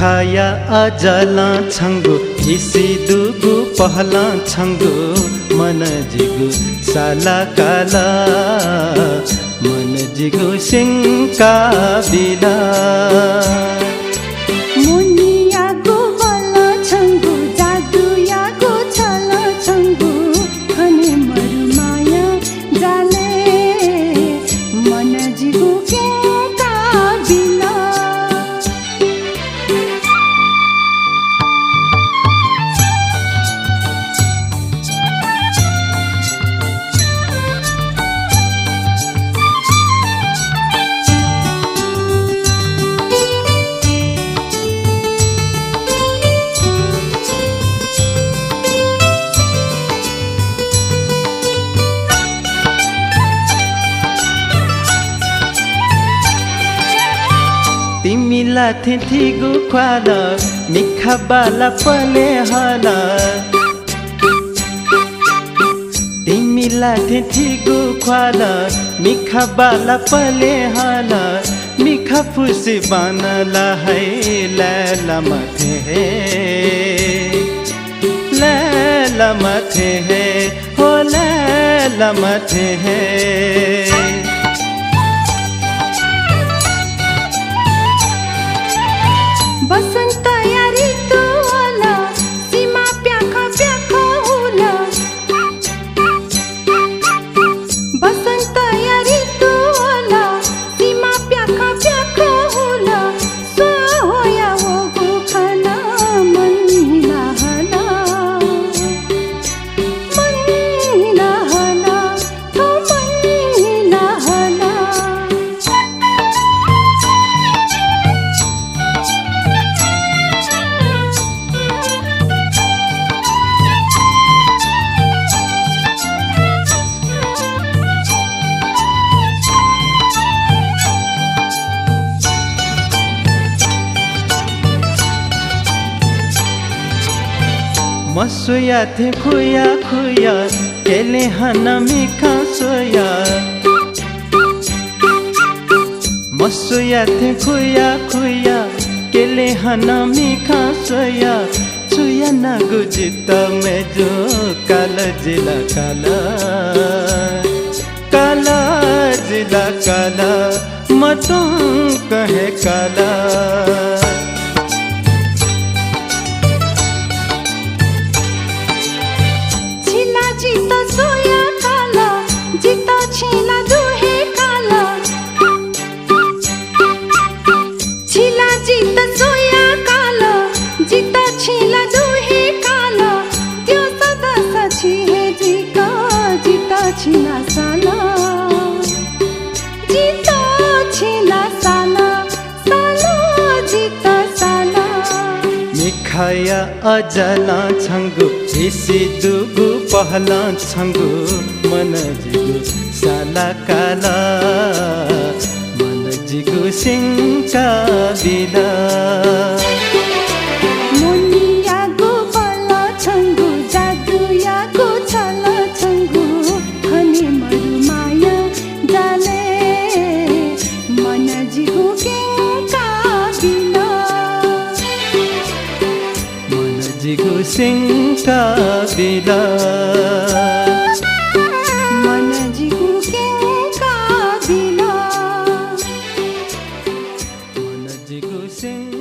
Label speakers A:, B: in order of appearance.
A: मिखाया अजला छंगु इसी दुगु पहला छंगु मन जिगु साला काला मन जिगु सिंका बिला
B: मुनियागु बला छंगु जादु यागु छला छंगु खने मरुमाया जाले मन जिगु केका बिला
A: तिमीला थिथिगु ख्वाला मिखा बाला पले हाला तिमीला थिथिगु ख्वाला मिखा बाला पले हाला मिखा फुसी बनला है लैला मथे है लैला मथे है हो लैला मथे है
B: बसंत या ऋतु होला सीमा प्याखा प्याखा होला बसंत या ऋतु होला सीमा प्याखा प्याखा होला सो होया वो खाना मन हिला हला तो मन हिला हला
A: मसोया थे खुया खुया केले हना मिखा सोया मसोया थे खुया खुया केले हना मिखा सोया सोया ना गुजित में जो काला जिला काला काला जिला काला मतों कहे काला
B: जीता सोया काला जीता छीला दुहे काला छीला जीता सोया काला जीता छीला दुहे काला त्यो सदा सची है जीका जीता छीला साला जीता छीला साला साला जीता साला
A: मिखाया अजला छंगु इसी दुगु पहला छंगु मन जिगु साला काला मन जिगु सिंका बिला
B: मुनियागु बला छंगु जादु यागु छला छंगु खने मरुमाया जाले मन जिगु केका बिला
A: मन जिगु सिंका बिला
B: मन जिगु केका बिला
A: मन जिगु सिंका